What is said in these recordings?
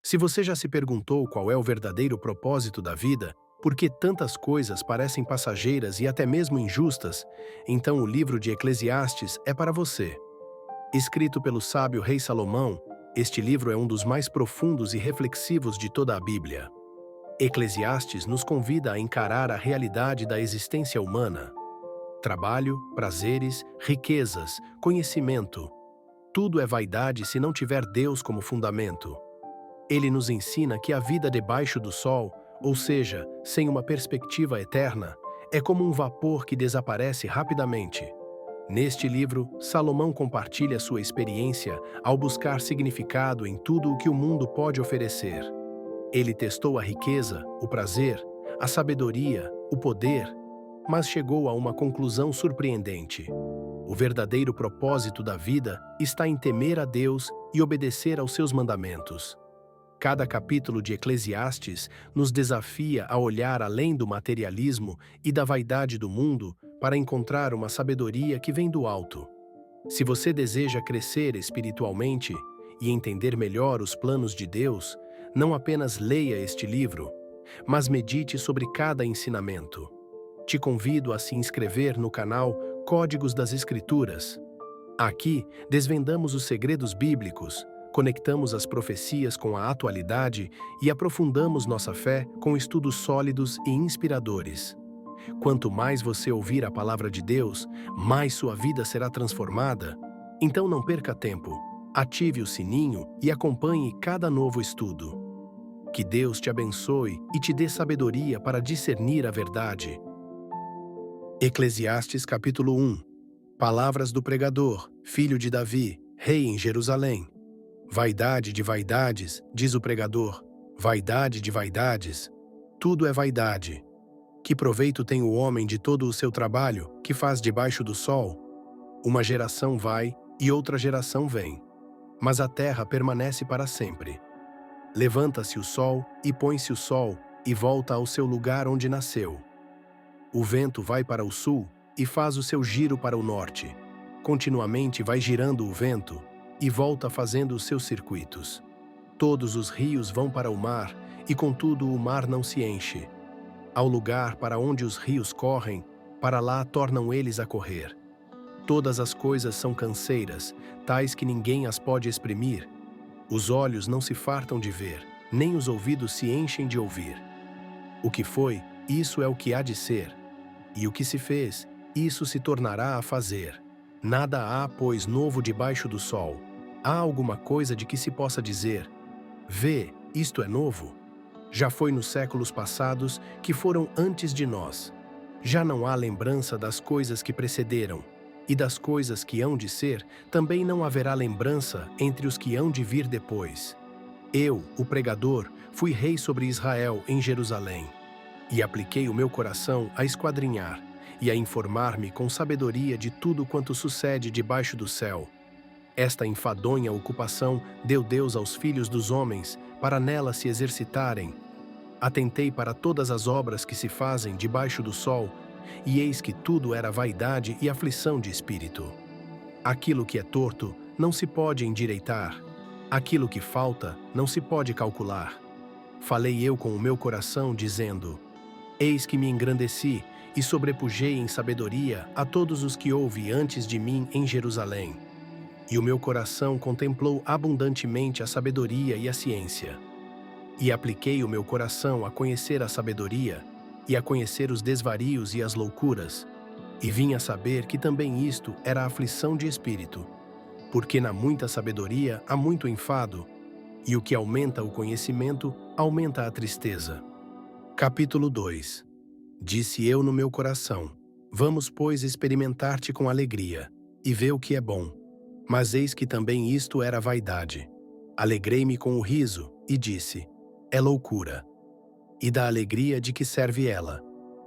Se você já se perguntou qual é o verdadeiro propósito da vida, por que tantas coisas parecem passageiras e até mesmo injustas, então o livro de Eclesiastes é para você. Escrito pelo sábio rei Salomão, este livro é um dos mais profundos e reflexivos de toda a Bíblia. Eclesiastes nos convida a encarar a realidade da existência humana. Trabalho, prazeres, riquezas, conhecimento. Tudo é vaidade se não tiver Deus como fundamento. Ele nos ensina que a vida debaixo do sol, ou seja, sem uma perspectiva eterna, é como um vapor que desaparece rapidamente. Neste livro, Salomão compartilha sua experiência ao buscar significado em tudo o que o mundo pode oferecer. Ele testou a riqueza, o prazer, a sabedoria, o poder, mas chegou a uma conclusão surpreendente. O verdadeiro propósito da vida está em temer a Deus e obedecer aos seus mandamentos. Cada capítulo de Eclesiastes nos desafia a olhar além do materialismo e da vaidade do mundo para encontrar uma sabedoria que vem do alto. Se você deseja crescer espiritualmente e entender melhor os planos de Deus, não apenas leia este livro, mas medite sobre cada ensinamento. Te convido a se inscrever no canal Códigos das Escrituras. Aqui, desvendamos os segredos bíblicos, conectamos as profecias com a atualidade e aprofundamos nossa fé com estudos sólidos e inspiradores. Quanto mais você ouvir a palavra de Deus, mais sua vida será transformada. Então não perca tempo, ative o sininho e acompanhe cada novo estudo. Que Deus te abençoe e te dê sabedoria para discernir a verdade. Eclesiastes capítulo 1. Palavras do pregador, filho de Davi, rei em Jerusalém. Vaidade de vaidades, diz o pregador, vaidade de vaidades. Tudo é vaidade. Que proveito tem o homem de todo o seu trabalho que faz debaixo do sol? Uma geração vai e outra geração vem, mas a terra permanece para sempre. Levanta-se o sol e põe-se o sol e volta ao seu lugar onde nasceu. O vento vai para o sul e faz o seu giro para o norte. Continuamente vai girando o vento e volta fazendo os seus circuitos. Todos os rios vão para o mar e contudo o mar não se enche. Ao lugar para onde os rios correm, para lá tornam eles a correr. Todas as coisas são canseiras, tais que ninguém as pode exprimir. Os olhos não se fartam de ver, nem os ouvidos se enchem de ouvir. O que foi, isso é o que há de ser. E o que se fez, isso se tornará a fazer. Nada há, pois, novo debaixo do sol. Há alguma coisa de que se possa dizer: vê, isto é novo? Já foi nos séculos passados que foram antes de nós. Já não há lembrança das coisas que precederam, e das coisas que hão de ser, também não haverá lembrança entre os que hão de vir depois. Eu, o pregador, fui rei sobre Israel em Jerusalém, e apliquei o meu coração a esquadrinhar e a informar-me com sabedoria de tudo quanto sucede debaixo do céu. Esta enfadonha ocupação deu Deus aos filhos dos homens para nela se exercitarem. Atentei para todas as obras que se fazem debaixo do sol, e eis que tudo era vaidade e aflição de espírito. Aquilo que é torto não se pode endireitar, aquilo que falta não se pode calcular. Falei eu com o meu coração, dizendo: eis que me engrandeci e sobrepujei em sabedoria a todos os que houve antes de mim em Jerusalém. E o meu coração contemplou abundantemente a sabedoria e a ciência. E apliquei o meu coração a conhecer a sabedoria, e a conhecer os desvarios e as loucuras, e vim a saber que também isto era aflição de espírito, porque na muita sabedoria há muito enfado, e o que aumenta o conhecimento aumenta a tristeza. Capítulo 2. Disse eu no meu coração: vamos, pois, experimentar-te com alegria, e vê o que é bom. Mas eis que também isto era vaidade. Alegrei-me com o riso, e disse: é loucura. E da alegria de que serve ela.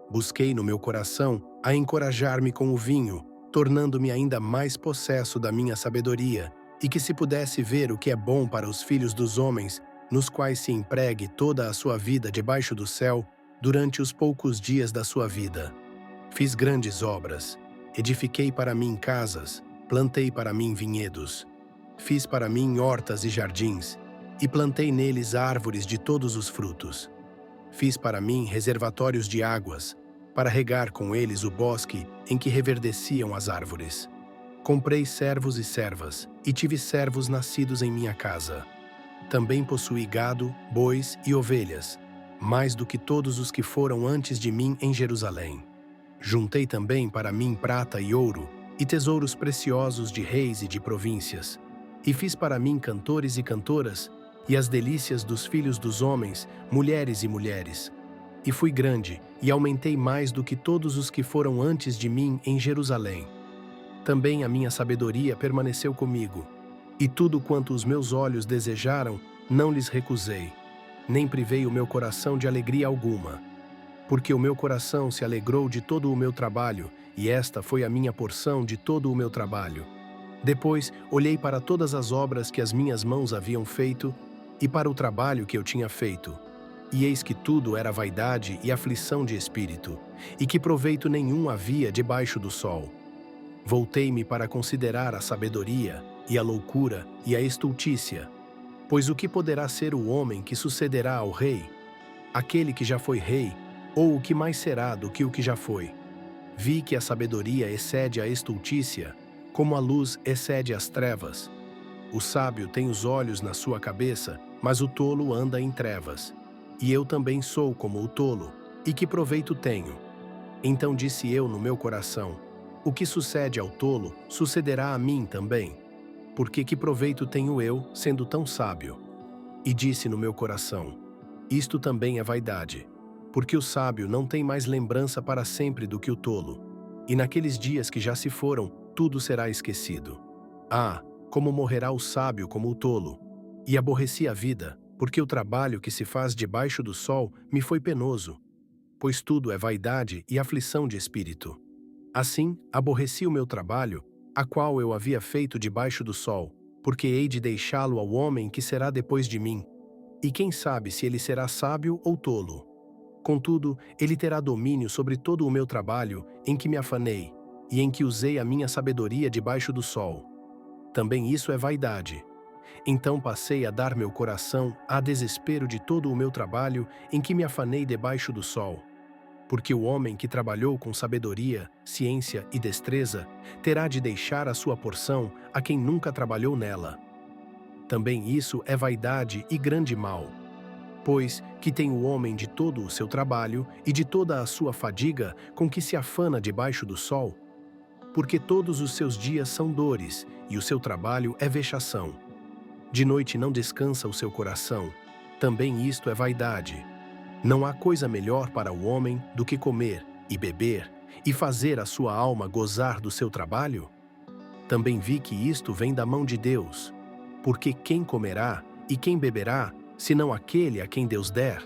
Busquei no meu coração a encorajar-me com o vinho, tornando-me ainda mais possesso da minha sabedoria, e que se pudesse ver o que é bom para os filhos dos homens, nos quais se empregue toda a sua vida debaixo do céu, durante os poucos dias da sua vida. Fiz grandes obras, edifiquei para mim casas, plantei para mim vinhedos, fiz para mim hortas e jardins, e plantei neles árvores de todos os frutos. Fiz para mim reservatórios de águas, para regar com eles o bosque em que reverdeciam as árvores. Comprei servos e servas, e tive servos nascidos em minha casa. Também possuí gado, bois e ovelhas, mais do que todos os que foram antes de mim em Jerusalém. Juntei também para mim prata e ouro, e tesouros preciosos de reis e de províncias. E fiz para mim cantores e cantoras, e as delícias dos filhos dos homens, mulheres e mulheres. E fui grande, e aumentei mais do que todos os que foram antes de mim em Jerusalém. Também a minha sabedoria permaneceu comigo, e tudo quanto os meus olhos desejaram, não lhes recusei, nem privei o meu coração de alegria alguma. Porque o meu coração se alegrou de todo o meu trabalho, e esta foi a minha porção de todo o meu trabalho. Depois olhei para todas as obras que as minhas mãos haviam feito, e para o trabalho que eu tinha feito. E eis que tudo era vaidade e aflição de espírito, e que proveito nenhum havia debaixo do sol. Voltei-me para considerar a sabedoria, e a loucura, e a estultícia. Pois o que poderá ser o homem que sucederá ao rei? Aquele que já foi rei, ou o que mais será do que o que já foi? Vi que a sabedoria excede a estultícia, como a luz excede as trevas. O sábio tem os olhos na sua cabeça, mas o tolo anda em trevas. E eu também sou como o tolo, e que proveito tenho? Então disse eu no meu coração: o que sucede ao tolo, sucederá a mim também. Porque que proveito tenho eu, sendo tão sábio? E disse no meu coração: isto também é vaidade. Porque o sábio não tem mais lembrança para sempre do que o tolo. E naqueles dias que já se foram, tudo será esquecido. Ah, como morrerá o sábio como o tolo! E aborreci a vida, porque o trabalho que se faz debaixo do sol me foi penoso. Pois tudo é vaidade e aflição de espírito. Assim, aborreci o meu trabalho, a qual eu havia feito debaixo do sol, porque hei de deixá-lo ao homem que será depois de mim. E quem sabe se ele será sábio ou tolo? Contudo, ele terá domínio sobre todo o meu trabalho, em que me afanei, e em que usei a minha sabedoria debaixo do sol. Também isso é vaidade. Então passei a dar meu coração a desespero de todo o meu trabalho, em que me afanei debaixo do sol. Porque o homem que trabalhou com sabedoria, ciência e destreza, terá de deixar a sua porção a quem nunca trabalhou nela. Também isso é vaidade e grande mal. Pois que tem o homem de todo o seu trabalho e de toda a sua fadiga com que se afana debaixo do sol? Porque todos os seus dias são dores, e o seu trabalho é vexação. De noite não descansa o seu coração, também isto é vaidade. Não há coisa melhor para o homem do que comer e beber, e fazer a sua alma gozar do seu trabalho? Também vi que isto vem da mão de Deus. Porque quem comerá e quem beberá, senão aquele a quem Deus der?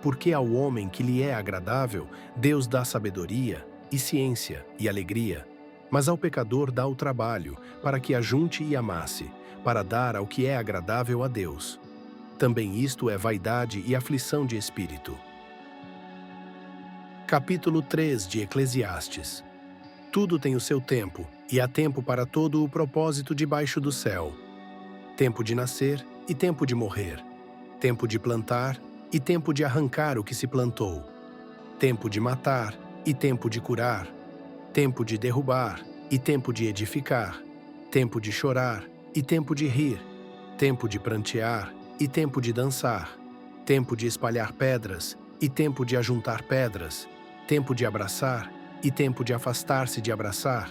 Porque ao homem que lhe é agradável, Deus dá sabedoria, e ciência, e alegria. Mas ao pecador dá o trabalho, para que ajunte e amasse, para dar ao que é agradável a Deus. Também isto é vaidade e aflição de espírito. Capítulo 3 de Eclesiastes. Tudo tem o seu tempo, e há tempo para todo o propósito debaixo do céu. Tempo de nascer e tempo de morrer. Tempo de plantar e tempo de arrancar o que se plantou. Tempo de matar e tempo de curar. Tempo de derrubar e tempo de edificar. Tempo de chorar e tempo de rir. Tempo de prantear e tempo de dançar. Tempo de espalhar pedras e tempo de ajuntar pedras. Tempo de abraçar e tempo de afastar-se de abraçar.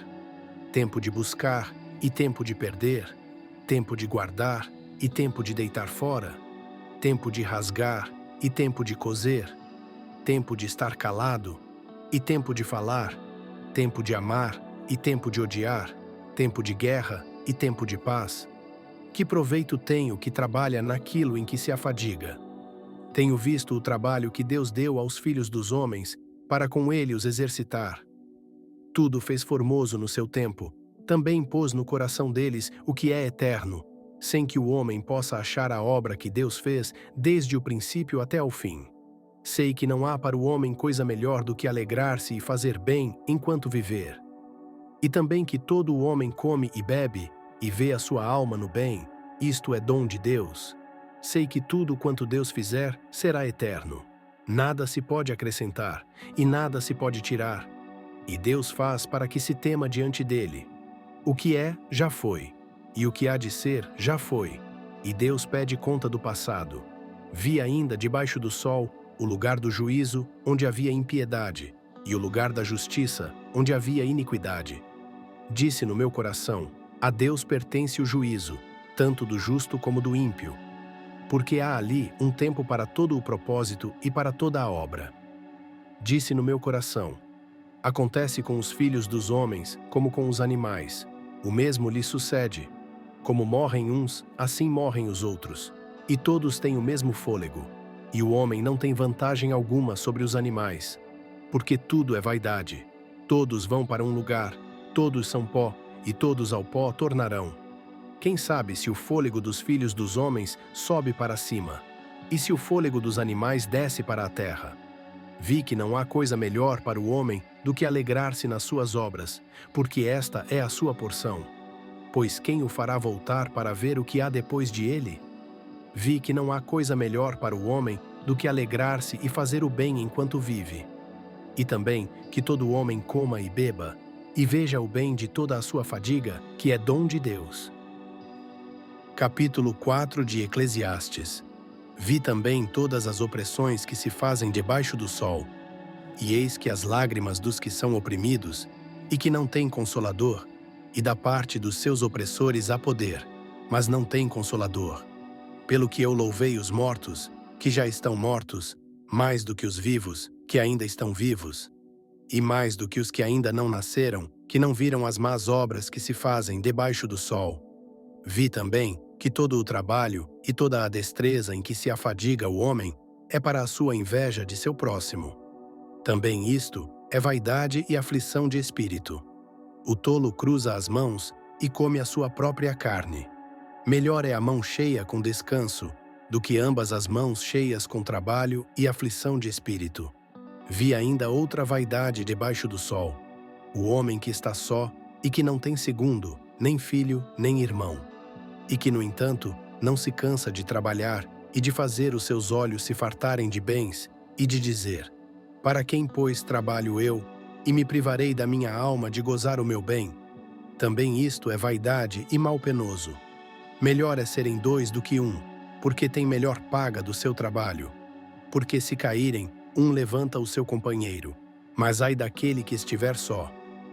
Tempo de buscar e tempo de perder. Tempo de guardar e tempo de deitar fora. Tempo de rasgar e tempo de coser. Tempo de estar calado e tempo de falar. Tempo de amar e tempo de odiar. Tempo de guerra e tempo de paz. Que proveito tem o que trabalha naquilo em que se afadiga? Tenho visto o trabalho que Deus deu aos filhos dos homens, para com ele os exercitar. Tudo fez formoso no seu tempo, também pôs no coração deles o que é eterno, sem que o homem possa achar a obra que Deus fez desde o princípio até ao fim. Sei que não há para o homem coisa melhor do que alegrar-se e fazer bem enquanto viver. E também que todo o homem come e bebe, e vê a sua alma no bem, isto é dom de Deus. sei que tudo quanto Deus fizer será eterno. Nada se pode acrescentar, e nada se pode tirar. E Deus faz para que se tema diante dele. O que é, já foi. E o que há de ser, já foi. E Deus pede conta do passado. Vi ainda debaixo do sol o lugar do juízo, onde havia impiedade, e o lugar da justiça, onde havia iniquidade. Disse no meu coração: a Deus pertence o juízo, tanto do justo como do ímpio. Porque há ali um tempo para todo o propósito e para toda a obra. Disse no meu coração: acontece com os filhos dos homens como com os animais. O mesmo lhes sucede. Como morrem uns, assim morrem os outros. E todos têm o mesmo fôlego. E o homem não tem vantagem alguma sobre os animais. Porque tudo é vaidade. Todos vão para um lugar, todos são pó, e todos ao pó tornarão. Quem sabe se o fôlego dos filhos dos homens sobe para cima, e se o fôlego dos animais desce para a terra? Vi que não há coisa melhor para o homem do que alegrar-se nas suas obras, porque esta é a sua porção. Pois quem o fará voltar para ver o que há depois de ele? Vi que não há coisa melhor para o homem do que alegrar-se e fazer o bem enquanto vive. E também que todo homem coma e beba, e veja o bem de toda a sua fadiga, que é dom de Deus. Capítulo 4 de Eclesiastes. Vi também todas as opressões que se fazem debaixo do sol, e eis que as lágrimas dos que são oprimidos, e que não têm consolador, e da parte dos seus opressores há poder, mas não têm consolador. Pelo que eu louvei os mortos, que já estão mortos, mais do que os vivos, que ainda estão vivos, e mais do que os que ainda não nasceram, que não viram as más obras que se fazem debaixo do sol. Vi também que todo o trabalho e toda a destreza em que se afadiga o homem é para a sua inveja de seu próximo. Também isto é vaidade e aflição de espírito. O tolo cruza as mãos e come a sua própria carne. Melhor é a mão cheia com descanso do que ambas as mãos cheias com trabalho e aflição de espírito. Vi ainda outra vaidade debaixo do sol: o homem que está só e que não tem segundo, nem filho, nem irmão. E que, no entanto, não se cansa de trabalhar e de fazer os seus olhos se fartarem de bens, e de dizer: para quem, pois, trabalho eu, e me privarei da minha alma de gozar o meu bem? Também isto é vaidade e mal penoso. Melhor é serem dois do que um, porque tem melhor paga do seu trabalho. Porque se caírem, um levanta o seu companheiro. Mas ai daquele que estiver só,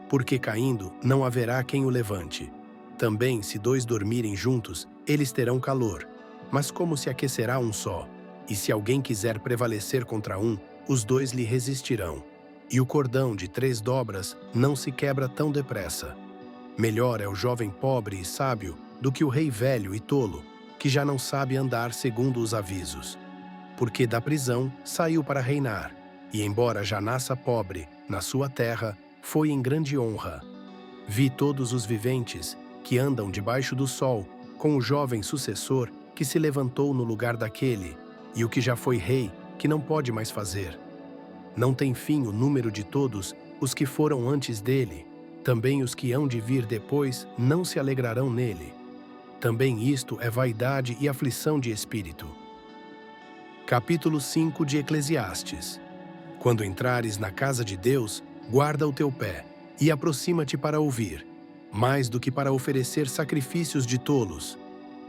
porque caindo não haverá quem o levante. Também, se dois dormirem juntos, eles terão calor. Mas como se aquecerá um só? E se alguém quiser prevalecer contra um, os dois lhe resistirão. E o cordão de 3 dobras não se quebra tão depressa. Melhor é o jovem pobre e sábio do que o rei velho e tolo, que já não sabe andar segundo os avisos. Porque da prisão saiu para reinar, e embora já nasça pobre, na sua terra foi em grande honra. Vi todos os viventes que andam debaixo do sol, com o jovem sucessor que se levantou no lugar daquele, e o que já foi rei, que não pode mais fazer. Não tem fim o número de todos os que foram antes dele, também os que hão de vir depois não se alegrarão nele. Também isto é vaidade e aflição de espírito. Capítulo 5 de Eclesiastes. Quando entrares na casa de Deus, guarda o teu pé, e aproxima-te para ouvir, mais do que para oferecer sacrifícios de tolos,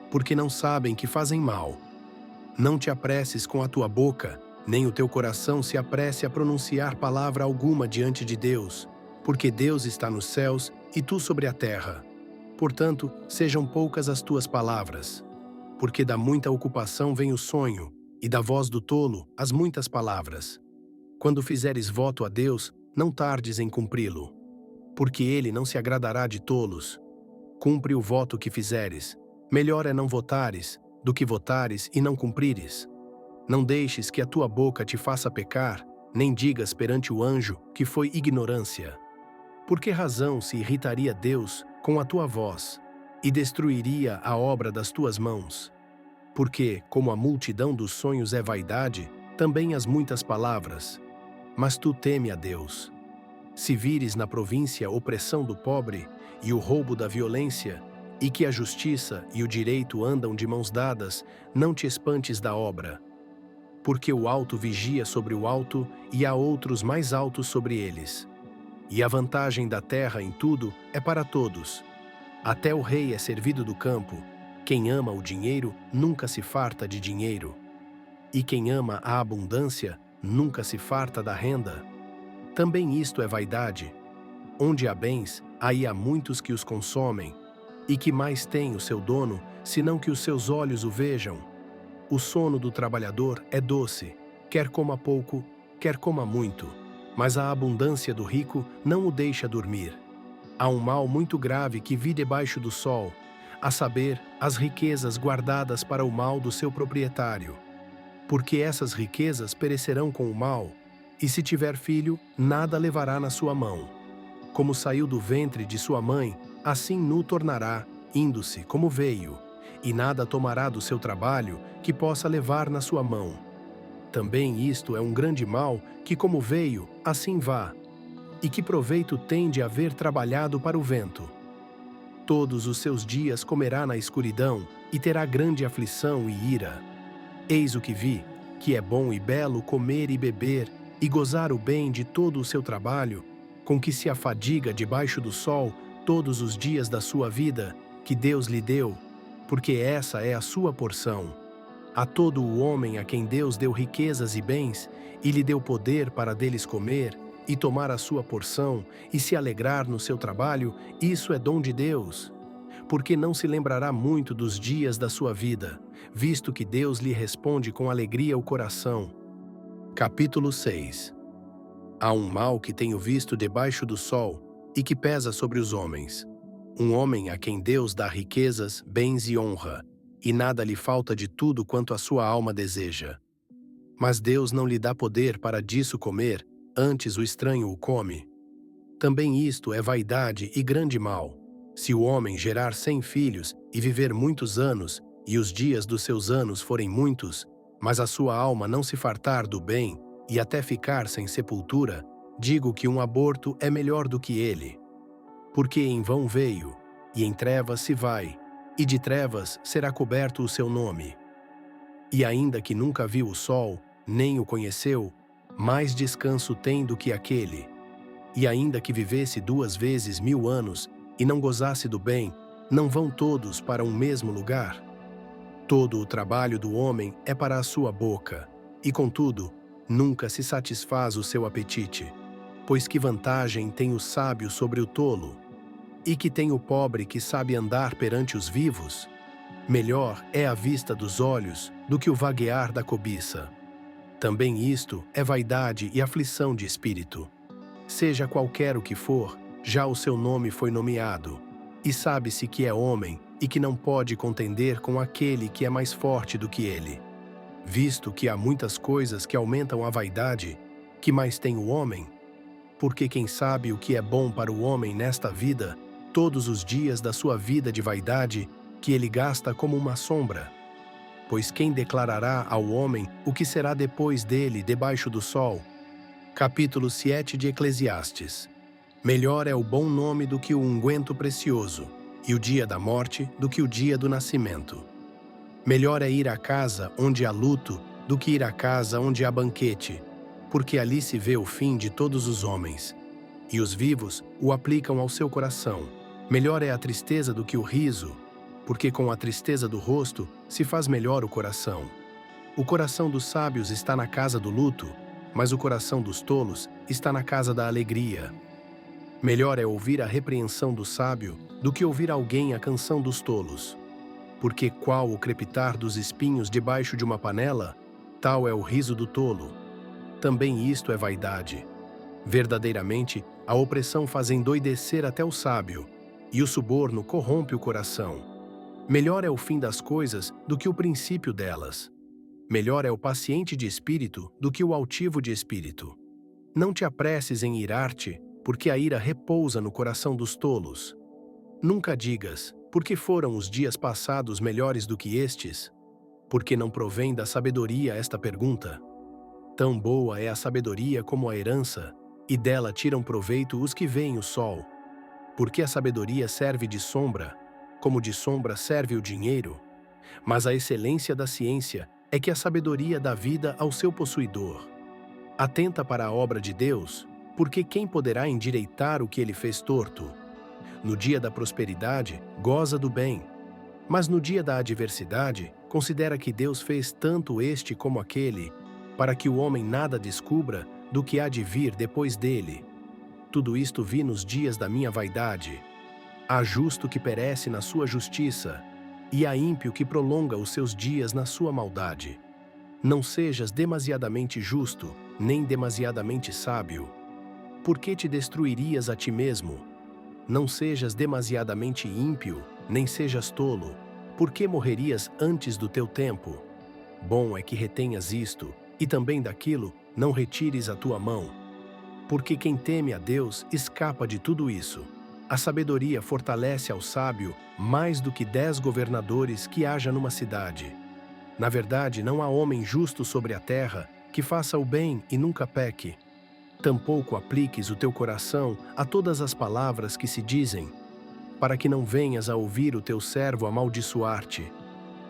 porque não sabem que fazem mal. Não te apresses com a tua boca, nem o teu coração se apresse a pronunciar palavra alguma diante de Deus, porque Deus está nos céus e tu sobre a terra. Portanto, sejam poucas as tuas palavras, porque da muita ocupação vem o sonho, e da voz do tolo as muitas palavras. Quando fizeres voto a Deus, não tardes em cumpri-lo, porque ele não se agradará de tolos. Cumpre o voto que fizeres. Melhor é não votares, do que votares e não cumprires. Não deixes que a tua boca te faça pecar, nem digas perante o anjo que foi ignorância. Por que razão se irritaria Deus com a tua voz, e destruiria a obra das tuas mãos? Porque, como a multidão dos sonhos é vaidade, também as muitas palavras. Mas tu teme a Deus. Se vires na província a opressão do pobre e o roubo da violência, e que a justiça e o direito andam de mãos dadas, não te espantes da obra. Porque o alto vigia sobre o alto, e há outros mais altos sobre eles. E a vantagem da terra em tudo é para todos. Até o rei é servido do campo. Quem ama o dinheiro nunca se farta de dinheiro. E quem ama a abundância nunca se farta da renda. Também isto é vaidade. Onde há bens, aí há muitos que os consomem. E que mais tem o seu dono, senão que os seus olhos o vejam? O sono do trabalhador é doce, quer coma pouco, quer coma muito, mas a abundância do rico não o deixa dormir. Há um mal muito grave que vi debaixo do sol, a saber, as riquezas guardadas para o mal do seu proprietário. Porque essas riquezas perecerão com o mal, e se tiver filho, nada levará na sua mão. Como saiu do ventre de sua mãe, assim nu tornará, indo-se como veio, e nada tomará do seu trabalho que possa levar na sua mão. Também isto é um grande mal que, como veio, assim vá. E que proveito tem de haver trabalhado para o vento? Todos os seus dias comerá na escuridão, e terá grande aflição e ira. Eis o que vi, que é bom e belo comer e beber, e gozar o bem de todo o seu trabalho, com que se afadiga debaixo do sol todos os dias da sua vida, que Deus lhe deu, porque essa é a sua porção. A todo o homem a quem Deus deu riquezas e bens, e lhe deu poder para deles comer, e tomar a sua porção, e se alegrar no seu trabalho, isso é dom de Deus. Porque não se lembrará muito dos dias da sua vida, visto que Deus lhe responde com alegria o coração. Capítulo 6. Há um mal que tenho visto debaixo do sol, e que pesa sobre os homens. Um homem a quem Deus dá riquezas, bens e honra, e nada lhe falta de tudo quanto a sua alma deseja. Mas Deus não lhe dá poder para disso comer, antes o estranho o come. Também isto é vaidade e grande mal. Se o homem gerar 100 filhos e viver muitos anos, e os dias dos seus anos forem muitos, mas a sua alma não se fartar do bem, e até ficar sem sepultura, digo que um aborto é melhor do que ele. Porque em vão veio, e em trevas se vai, e de trevas será coberto o seu nome. E ainda que nunca viu o sol, nem o conheceu, mais descanso tem do que aquele. E ainda que vivesse 2 vezes 1000 anos, e não gozasse do bem, não vão todos para um mesmo lugar? Todo o trabalho do homem é para a sua boca, e contudo, nunca se satisfaz o seu apetite. Pois que vantagem tem o sábio sobre o tolo? E que tem o pobre que sabe andar perante os vivos? Melhor é a vista dos olhos do que o vaguear da cobiça. Também isto é vaidade e aflição de espírito. Seja qualquer o que for, já o seu nome foi nomeado, e sabe-se que é homem e que não pode contender com aquele que é mais forte do que ele. Visto que há muitas coisas que aumentam a vaidade, que mais tem o homem? Porque quem sabe o que é bom para o homem nesta vida, todos os dias da sua vida de vaidade, que ele gasta como uma sombra? Pois quem declarará ao homem o que será depois dele debaixo do sol? Capítulo 7 de Eclesiastes. Melhor é o bom nome do que o unguento precioso, e o dia da morte do que o dia do nascimento. Melhor é ir à casa onde há luto do que ir à casa onde há banquete, porque ali se vê o fim de todos os homens, e os vivos o aplicam ao seu coração. Melhor é a tristeza do que o riso, porque com a tristeza do rosto se faz melhor o coração. O coração dos sábios está na casa do luto, mas o coração dos tolos está na casa da alegria. Melhor é ouvir a repreensão do sábio do que ouvir alguém a canção dos tolos. Porque qual o crepitar dos espinhos debaixo de uma panela, tal é o riso do tolo. Também isto é vaidade. Verdadeiramente, a opressão faz endoidecer até o sábio, e o suborno corrompe o coração. Melhor é o fim das coisas do que o princípio delas. Melhor é o paciente de espírito do que o altivo de espírito. Não te apresses em irar-te, porque a ira repousa no coração dos tolos. Nunca digas, porque foram os dias passados melhores do que estes? Porque não provém da sabedoria esta pergunta? Tão boa é a sabedoria como a herança, e dela tiram proveito os que veem o sol. Porque a sabedoria serve de sombra, como de sombra serve o dinheiro, mas a excelência da ciência é que a sabedoria dá vida ao seu possuidor. Atenta para a obra de Deus, porque quem poderá endireitar o que ele fez torto? No dia da prosperidade, goza do bem, mas no dia da adversidade, considera que Deus fez tanto este como aquele, para que o homem nada descubra do que há de vir depois dele. Tudo isto vi nos dias da minha vaidade. Há justo que perece na sua justiça, e há ímpio que prolonga os seus dias na sua maldade. Não sejas demasiadamente justo, nem demasiadamente sábio. Por que te destruirias a ti mesmo? Não sejas demasiadamente ímpio, nem sejas tolo. Por que morrerias antes do teu tempo? Bom é que retenhas isto, e também daquilo não retires a tua mão. Porque quem teme a Deus escapa de tudo isso. A sabedoria fortalece ao sábio mais do que 10 governadores que haja numa cidade. Na verdade, não há homem justo sobre a terra que faça o bem e nunca peque. Tampouco apliques o teu coração a todas as palavras que se dizem, para que não venhas a ouvir o teu servo amaldiçoar-te,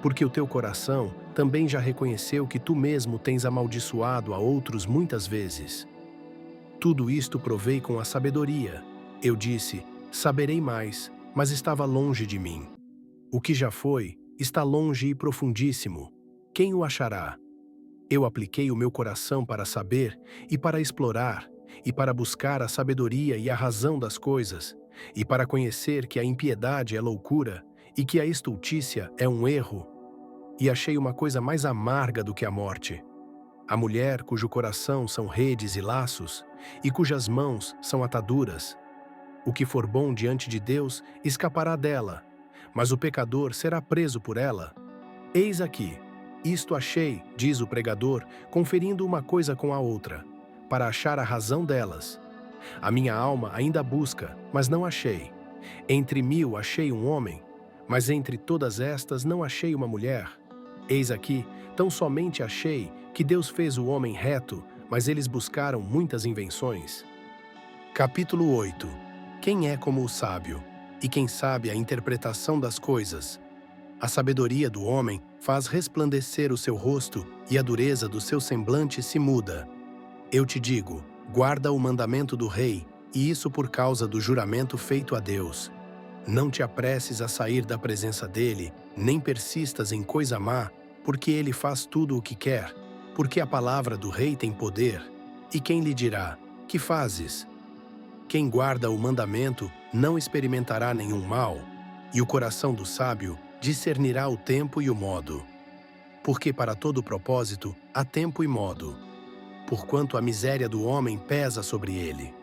porque o teu coração também já reconheceu que tu mesmo tens amaldiçoado a outros muitas vezes. Tudo isto provei com a sabedoria. Eu disse, saberei mais, mas estava longe de mim. O que já foi, está longe e profundíssimo. Quem o achará? Eu apliquei o meu coração para saber e para explorar, e para buscar a sabedoria e a razão das coisas, e para conhecer que a impiedade é loucura, e que a estultícia é um erro. E achei uma coisa mais amarga do que a morte. A mulher cujo coração são redes e laços, e cujas mãos são ataduras. O que for bom diante de Deus escapará dela, mas o pecador será preso por ela. Eis aqui, isto achei, diz o pregador, conferindo uma coisa com a outra, para achar a razão delas. A minha alma ainda busca, mas não achei. Entre 1000 achei um homem, mas entre todas estas não achei uma mulher. Eis aqui, tão somente achei que Deus fez o homem reto, mas eles buscaram muitas invenções. Capítulo 8. Quem é como o sábio? E quem sabe a interpretação das coisas? A sabedoria do homem faz resplandecer o seu rosto, e a dureza do seu semblante se muda. Eu te digo, guarda o mandamento do rei, e isso por causa do juramento feito a Deus. Não te apresses a sair da presença dele, nem persistas em coisa má, porque ele faz tudo o que quer, porque a palavra do rei tem poder. E quem lhe dirá, que fazes? Quem guarda o mandamento não experimentará nenhum mal, e o coração do sábio discernirá o tempo e o modo. Porque para todo propósito há tempo e modo, porquanto a miséria do homem pesa sobre ele.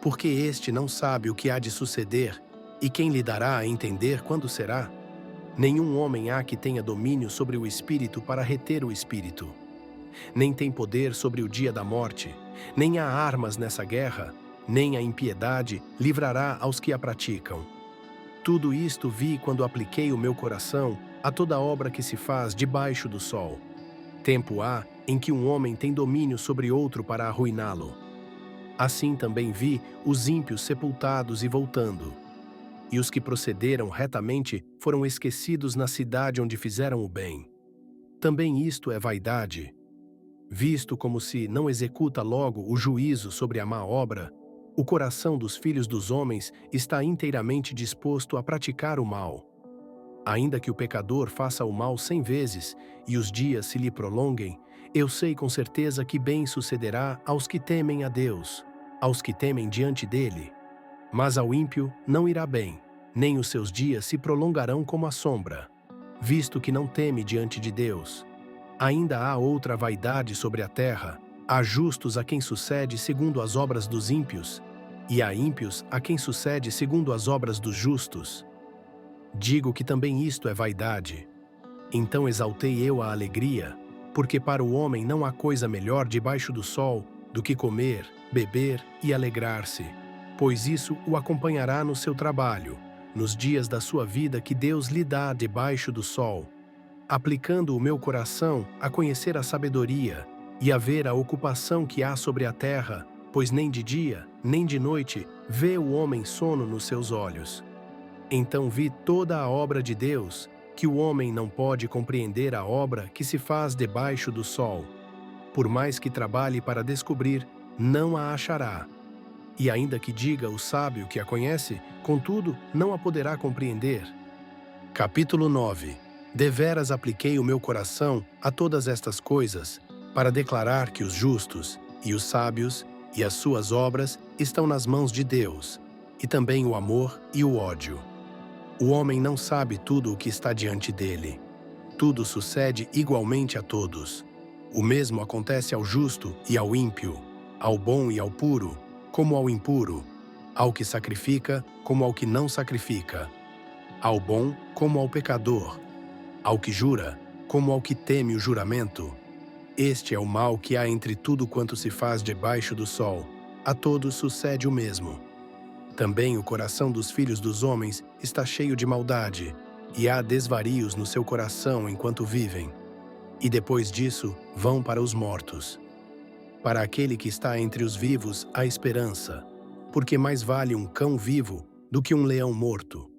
Porque este não sabe o que há de suceder, e quem lhe dará a entender quando será? Nenhum homem há que tenha domínio sobre o espírito para reter o espírito. Nem tem poder sobre o dia da morte, nem há armas nessa guerra, nem a impiedade livrará aos que a praticam. Tudo isto vi quando apliquei o meu coração a toda obra que se faz debaixo do sol. Tempo há em que um homem tem domínio sobre outro para arruiná-lo. Assim também vi os ímpios sepultados e voltando. E os que procederam retamente foram esquecidos na cidade onde fizeram o bem. Também isto é vaidade. Visto como se não executa logo o juízo sobre a má obra, o coração dos filhos dos homens está inteiramente disposto a praticar o mal. Ainda que o pecador faça o mal 100 vezes e os dias se lhe prolonguem, eu sei com certeza que bem sucederá aos que temem a Deus, aos que temem diante dele. Mas ao ímpio não irá bem, nem os seus dias se prolongarão como a sombra, visto que não teme diante de Deus. Ainda há outra vaidade sobre a terra. Há justos a quem sucede segundo as obras dos ímpios, e há ímpios a quem sucede segundo as obras dos justos. Digo que também isto é vaidade. Então exaltei eu a alegria, porque para o homem não há coisa melhor debaixo do sol do que comer, beber e alegrar-se, pois isso o acompanhará no seu trabalho, nos dias da sua vida que Deus lhe dá debaixo do sol, aplicando o meu coração a conhecer a sabedoria e a ver a ocupação que há sobre a terra, pois nem de dia, nem de noite, vê o homem sono nos seus olhos. Então vi toda a obra de Deus, que o homem não pode compreender a obra que se faz debaixo do sol. Por mais que trabalhe para descobrir, não a achará. E ainda que diga o sábio que a conhece, contudo, não a poderá compreender. Capítulo 9. Deveras apliquei o meu coração a todas estas coisas, para declarar que os justos, e os sábios, e as suas obras estão nas mãos de Deus, e também o amor e o ódio. O homem não sabe tudo o que está diante dele. Tudo sucede igualmente a todos. O mesmo acontece ao justo e ao ímpio, ao bom e ao puro, como ao impuro, ao que sacrifica, como ao que não sacrifica, ao bom, como ao pecador, ao que jura, como ao que teme o juramento. Este é o mal que há entre tudo quanto se faz debaixo do sol. A todos sucede o mesmo. Também o coração dos filhos dos homens está cheio de maldade, e há desvarios no seu coração enquanto vivem. E depois disso, vão para os mortos. Para aquele que está entre os vivos há esperança, porque mais vale um cão vivo do que um leão morto.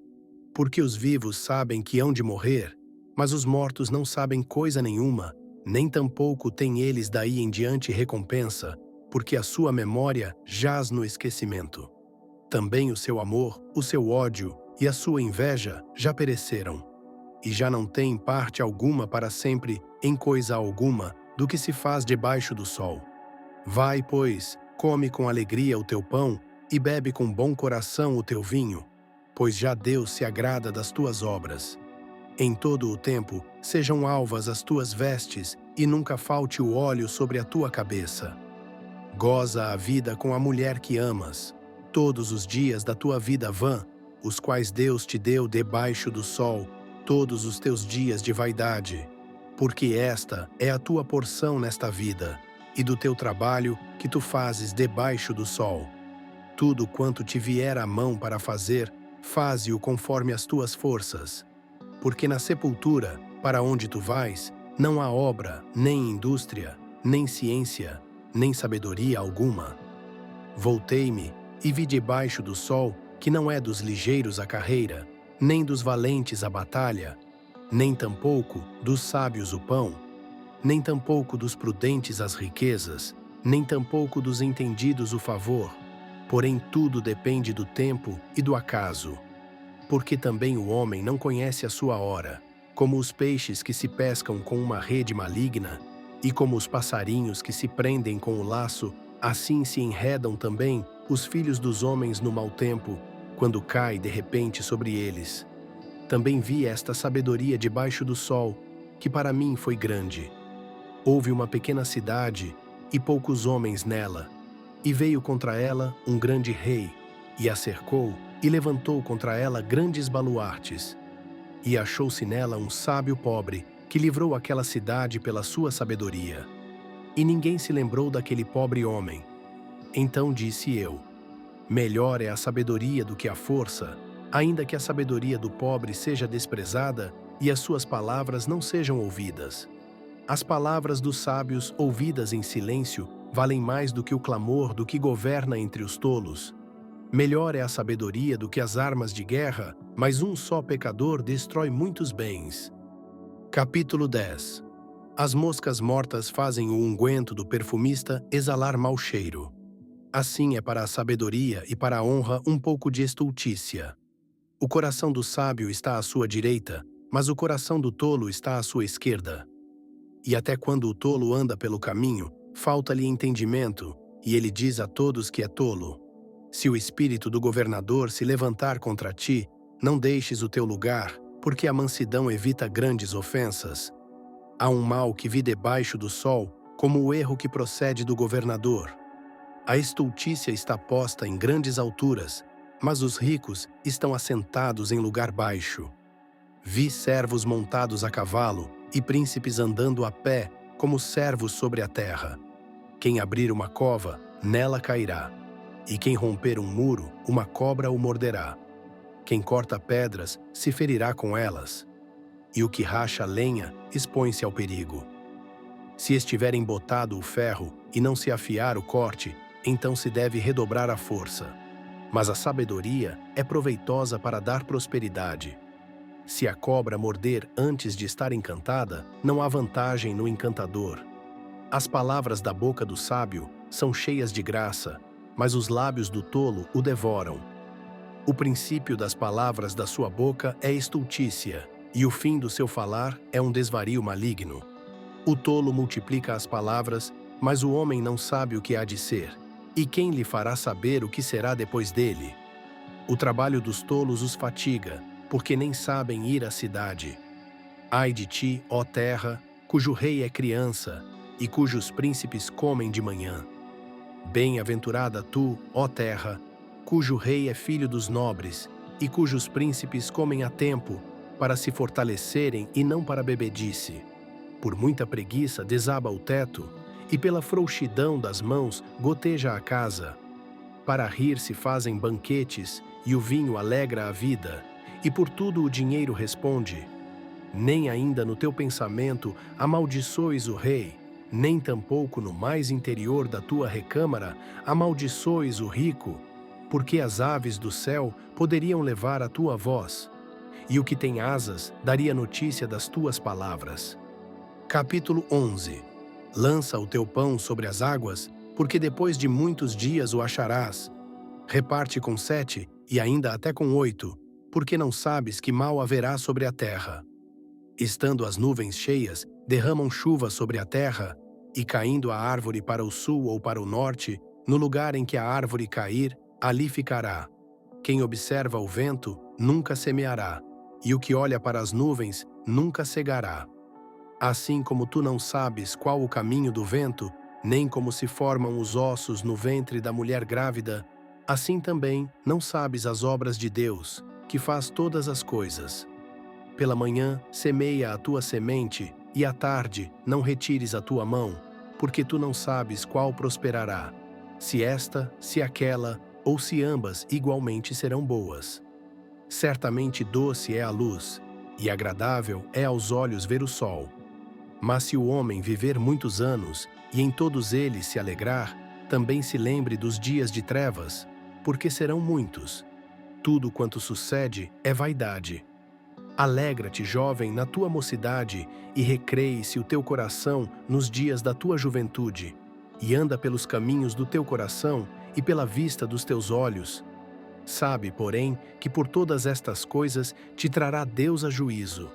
Porque os vivos sabem que hão de morrer, mas os mortos não sabem coisa nenhuma, nem tampouco têm eles daí em diante recompensa, porque a sua memória jaz no esquecimento. Também o seu amor, o seu ódio e a sua inveja já pereceram, e já não têm parte alguma para sempre em coisa alguma do que se faz debaixo do sol. Vai, pois, come com alegria o teu pão e bebe com bom coração o teu vinho, pois já Deus se agrada das tuas obras. Em todo o tempo sejam alvas as tuas vestes e nunca falte o óleo sobre a tua cabeça. Goza a vida com a mulher que amas, todos os dias da tua vida vã, os quais Deus te deu debaixo do sol, todos os teus dias de vaidade, porque esta é a tua porção nesta vida, e do teu trabalho que tu fazes debaixo do sol. Tudo quanto te vier à mão para fazer, faze-o conforme as tuas forças. Porque na sepultura, para onde tu vais, não há obra, nem indústria, nem ciência, nem sabedoria alguma. Voltei-me e vi debaixo do sol que não é dos ligeiros a carreira, nem dos valentes a batalha, nem tampouco dos sábios o pão, nem tampouco dos prudentes as riquezas, nem tampouco dos entendidos o favor, porém tudo depende do tempo e do acaso. Porque também o homem não conhece a sua hora, como os peixes que se pescam com uma rede maligna, e como os passarinhos que se prendem com o laço, assim se enredam também os filhos dos homens no mau tempo, quando cai de repente sobre eles. Também vi esta sabedoria debaixo do sol, que para mim foi grande. Houve uma pequena cidade e poucos homens nela, e veio contra ela um grande rei, e a cercou, e levantou contra ela grandes baluartes. E achou-se nela um sábio pobre, que livrou aquela cidade pela sua sabedoria. E ninguém se lembrou daquele pobre homem. Então disse eu: melhor é a sabedoria do que a força, ainda que a sabedoria do pobre seja desprezada e as suas palavras não sejam ouvidas. As palavras dos sábios ouvidas em silêncio valem mais do que o clamor do que governa entre os tolos. Melhor é a sabedoria do que as armas de guerra, mas um só pecador destrói muitos bens. Capítulo 10. As moscas mortas fazem o unguento do perfumista exalar mau cheiro. Assim é para a sabedoria e para a honra um pouco de estultícia. O coração do sábio está à sua direita, mas o coração do tolo está à sua esquerda. E até quando o tolo anda pelo caminho, falta-lhe entendimento, e ele diz a todos que é tolo. Se o espírito do governador se levantar contra ti, não deixes o teu lugar, porque a mansidão evita grandes ofensas. Há um mal que vi debaixo do sol, como o erro que procede do governador. A estultícia está posta em grandes alturas, mas os ricos estão assentados em lugar baixo. Vi servos montados a cavalo e príncipes andando a pé, como servos sobre a terra. Quem abrir uma cova, nela cairá. E quem romper um muro, uma cobra o morderá. Quem corta pedras, se ferirá com elas. E o que racha lenha, expõe-se ao perigo. Se estiver embotado o ferro e não se afiar o corte, então se deve redobrar a força. mas a sabedoria é proveitosa para dar prosperidade. Se a cobra morder antes de estar encantada, não há vantagem no encantador. As palavras da boca do sábio são cheias de graça, mas os lábios do tolo o devoram. O princípio das palavras da sua boca é estultícia, e o fim do seu falar é um desvario maligno. O tolo multiplica as palavras, mas o homem não sabe o que há de ser. E quem lhe fará saber o que será depois dele? O trabalho dos tolos os fatiga, porque nem sabem ir à cidade. Ai de ti, ó terra, cujo rei é criança, e cujos príncipes comem de manhã. Bem-aventurada tu, ó terra, cujo rei é filho dos nobres, e cujos príncipes comem a tempo, para se fortalecerem e não para bebedice. Por muita preguiça desaba o teto, e pela frouxidão das mãos goteja a casa. Para rir se fazem banquetes, e o vinho alegra a vida, e por tudo o dinheiro responde. Nem ainda no teu pensamento amaldiçoes o rei, nem tampouco no mais interior da tua recâmara amaldiçoes o rico, porque as aves do céu poderiam levar a tua voz, e o que tem asas daria notícia das tuas palavras. Capítulo 11. Lança o teu pão sobre as águas, porque depois de muitos dias o acharás. Reparte com 7, e ainda até com 8, porque não sabes que mal haverá sobre a terra. Estando as nuvens cheias, derramam chuva sobre a terra, e caindo a árvore para o sul ou para o norte, no lugar em que a árvore cair, ali ficará. Quem observa o vento nunca semeará, e o que olha para as nuvens nunca cegará. Assim como tu não sabes qual o caminho do vento, nem como se formam os ossos no ventre da mulher grávida, assim também não sabes as obras de Deus, que faz todas as coisas. Pela manhã semeia a tua semente, e à tarde não retires a tua mão, porque tu não sabes qual prosperará, se esta, se aquela, ou se ambas igualmente serão boas. Certamente doce é a luz, e agradável é aos olhos ver o sol. Mas se o homem viver muitos anos, e em todos eles se alegrar, também se lembre dos dias de trevas, porque serão muitos. Tudo quanto sucede é vaidade. Alegra-te, jovem, na tua mocidade, e recreie-se o teu coração nos dias da tua juventude, e anda pelos caminhos do teu coração e pela vista dos teus olhos. Sabe, porém, que por todas estas coisas te trará Deus a juízo.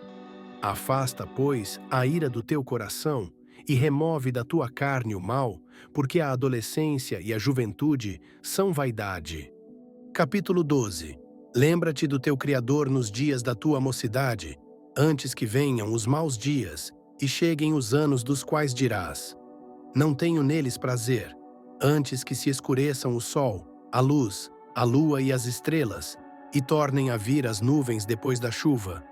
Afasta, pois, a ira do teu coração, e remove da tua carne o mal, porque a adolescência e a juventude são vaidade. Capítulo 12. Lembra-te do teu Criador nos dias da tua mocidade, antes que venham os maus dias, e cheguem os anos dos quais dirás: não tenho neles prazer, antes que se escureçam o sol, a luz, a lua e as estrelas, e tornem a vir as nuvens depois da chuva.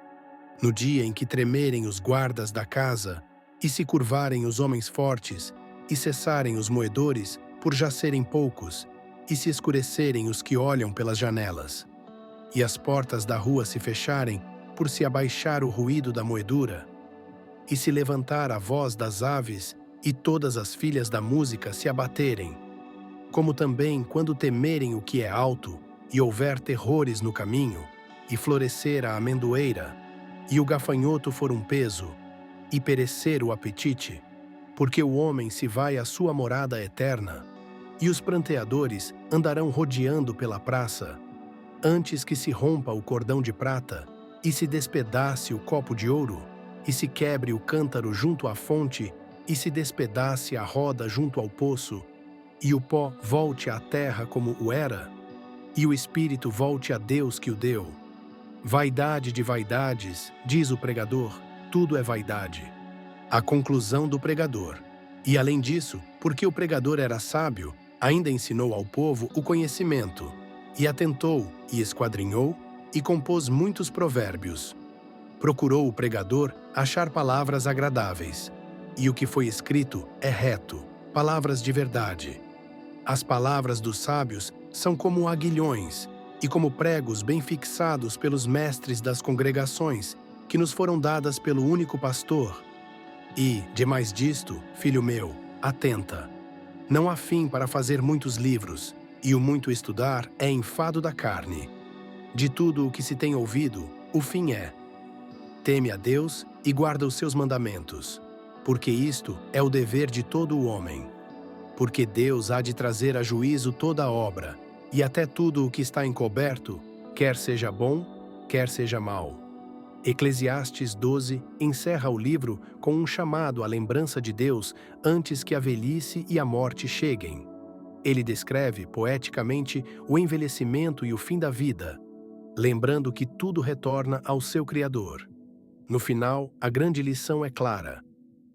No dia em que tremerem os guardas da casa, e se curvarem os homens fortes, e cessarem os moedores, por já serem poucos, e se escurecerem os que olham pelas janelas, e as portas da rua se fecharem, por se abaixar o ruído da moedura, e se levantar a voz das aves, e todas as filhas da música se abaterem, como também quando temerem o que é alto, e houver terrores no caminho, e florescer a amendoeira, e o gafanhoto for um peso, e perecer o apetite, porque o homem se vai à sua morada eterna, e os pranteadores andarão rodeando pela praça, antes que se rompa o cordão de prata, e se despedace o copo de ouro, e se quebre o cântaro junto à fonte, e se despedace a roda junto ao poço, e o pó volte à terra como o era, e o espírito volte a Deus que o deu. Vaidade de vaidades, diz o pregador, tudo é vaidade. A conclusão do pregador. E além disso, porque o pregador era sábio, ainda ensinou ao povo o conhecimento, e atentou, e esquadrinhou, e compôs muitos provérbios. Procurou o pregador achar palavras agradáveis, e o que foi escrito é reto, palavras de verdade. As palavras dos sábios são como aguilhões, e como pregos bem fixados pelos mestres das congregações, que nos foram dadas pelo único pastor. E, demais disto, filho meu, atenta. Não há fim para fazer muitos livros, e o muito estudar é enfado da carne. De tudo o que se tem ouvido, o fim é: teme a Deus e guarda os seus mandamentos, porque isto é o dever de todo o homem. Porque Deus há de trazer a juízo toda a obra, e até tudo o que está encoberto, quer seja bom, quer seja mau. Eclesiastes 12 encerra o livro com um chamado à lembrança de Deus antes que a velhice e a morte cheguem. Ele descreve, poeticamente, o envelhecimento e o fim da vida, lembrando que tudo retorna ao seu Criador. No final, a grande lição é clara.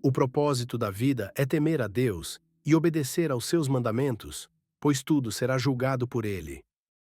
O propósito da vida é temer a Deus e obedecer aos seus mandamentos, pois tudo será julgado por Ele.